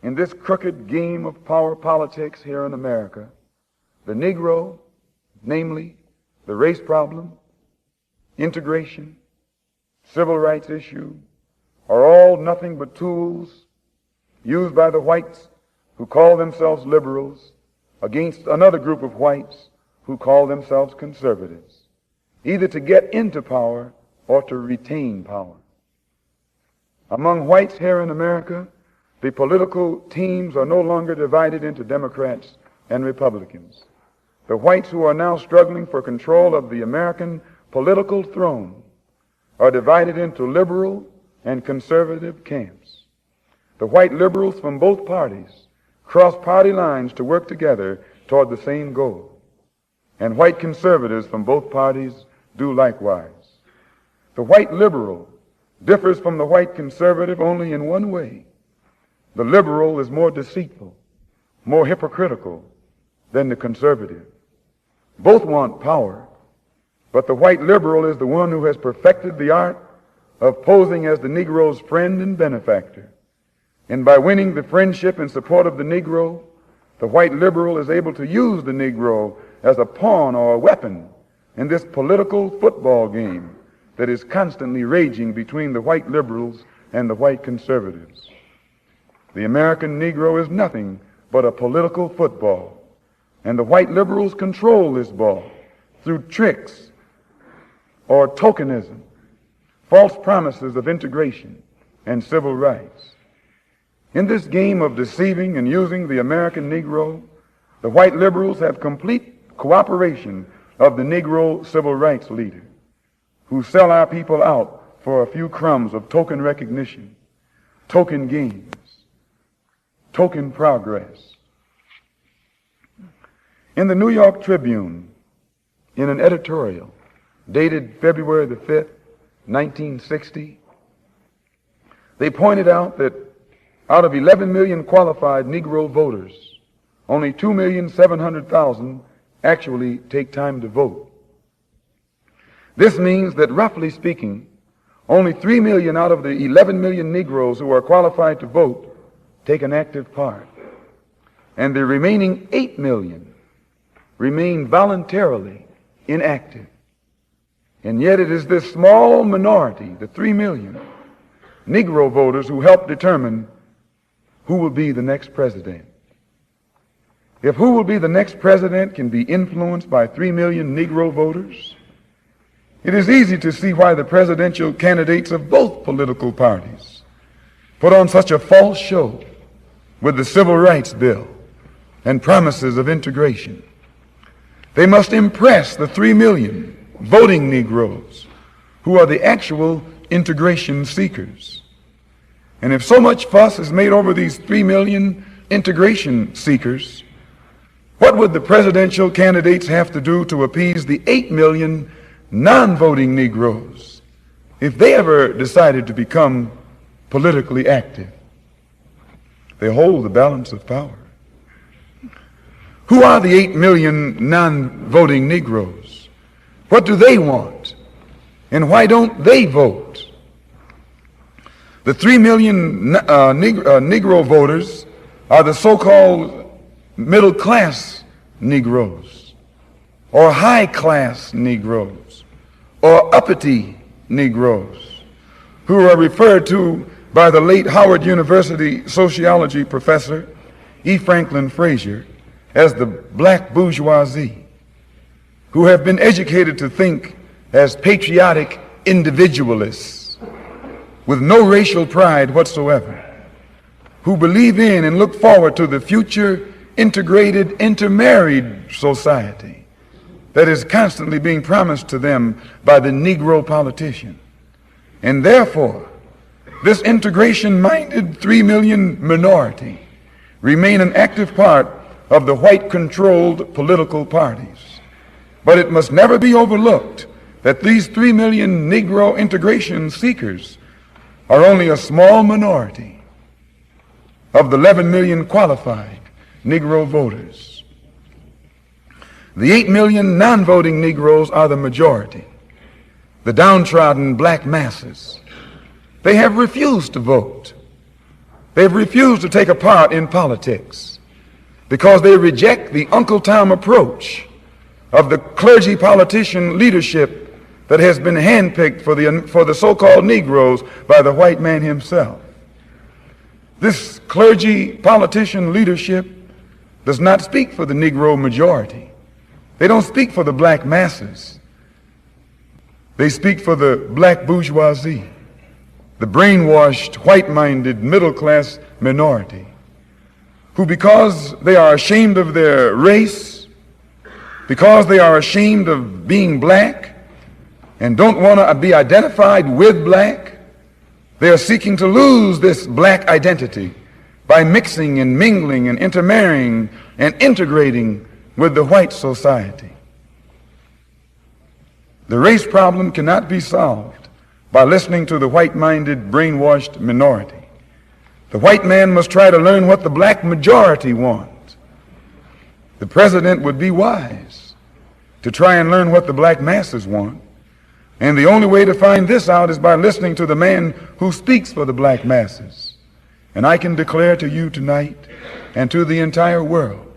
in this crooked game of power politics here in America, the Negro, namely the race problem, integration, civil rights issue, are all nothing but tools used by the whites who call themselves liberals against another group of whites who call themselves conservatives, either to get into power or to retain power. Among whites here in America, the political teams are no longer divided into Democrats and Republicans. The whites who are now struggling for control of the American political throne are divided into liberal and conservative camps. The white liberals from both parties cross party lines to work together toward the same goal, and white conservatives from both parties do likewise. The white liberal differs from the white conservative only in one way. The liberal is more deceitful, more hypocritical than the conservative. Both want power, but the white liberal is the one who has perfected the art of posing as the Negro's friend and benefactor. And by winning the friendship and support of the Negro, the white liberal is able to use the Negro as a pawn or a weapon in this political football game that is constantly raging between the white liberals and the white conservatives. The American Negro is nothing but a political football, and the white liberals control this ball through tricks or tokenism, false promises of integration and civil rights. In this game of deceiving and using the American Negro, the white liberals have complete cooperation of the Negro civil rights leader, who sell our people out for a few crumbs of token recognition, token gains, token progress. In the New York Tribune, in an editorial dated February the 5th, 1960, they pointed out that out of 11 million qualified Negro voters, only 2,700,000 actually take time to vote. This means that, roughly speaking, only 3 million out of the 11 million Negroes who are qualified to vote take an active part, and the remaining 8 million remain voluntarily inactive. And yet it is this small minority, the 3 million Negro voters, who help determine who will be the next president. If who will be the next president can be influenced by 3 million Negro voters, it is easy to see why the presidential candidates of both political parties put on such a false show with the Civil Rights Bill and promises of integration. They must impress the 3 million voting Negroes who are the actual integration seekers. And if so much fuss is made over these 3 million integration seekers, what would the presidential candidates have to do to appease the 8 million non-voting Negroes if they ever decided to become politically active? They hold the balance of power. Who are the 8 million non-voting Negroes? What do they want? And why don't they vote? The 3 million Negro voters are the so-called middle-class Negroes, or high-class Negroes, or uppity Negroes, who are referred to by the late Howard University sociology professor E. Franklin Frazier as the black bourgeoisie, who have been educated to think as patriotic individualists with no racial pride whatsoever, who believe in and look forward to the future integrated, intermarried society that is constantly being promised to them by the Negro politician. And therefore, this integration-minded 3 million minority remain an active part of the white-controlled political parties. But it must never be overlooked that these 3 million Negro integration seekers are only a small minority of the 11 million qualified Negro voters. The 8 million non-voting Negroes are the majority, the downtrodden black masses. They have refused to vote. They've refused to take a part in politics because they reject the Uncle Tom approach of the clergy politician leadership that has been handpicked for the so-called Negroes by the white man himself. This clergy politician leadership does not speak for the Negro majority. They don't speak for the black masses. They speak for the black bourgeoisie, the brainwashed, white-minded, middle-class minority, who, because they are ashamed of their race, because they are ashamed of being black and don't want to be identified with black, they are seeking to lose this black identity by mixing and mingling and intermarrying and integrating with the white society. The race problem cannot be solved by listening to the white-minded, brainwashed minority. The white man must try to learn what the black majority wants. The president would be wise to try and learn what the black masses want. And the only way to find this out is by listening to the man who speaks for the black masses. And I can declare to you tonight and to the entire world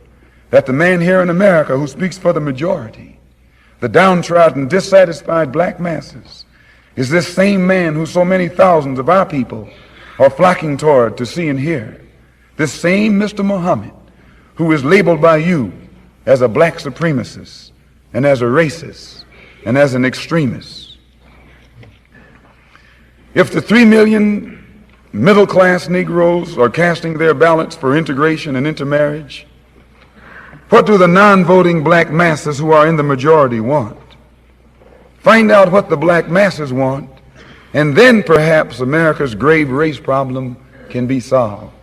that the man here in America who speaks for the majority, the downtrodden, dissatisfied black masses, is this same man who so many thousands of our people are flocking toward to see and hear. This same Mr. Muhammad who is labeled by you as a black supremacist and as a racist and as an extremist. If the 3 million middle-class Negroes are casting their ballots for integration and intermarriage, what do the non-voting black masses who are in the majority want? Find out what the black masses want, and then perhaps America's grave race problem can be solved.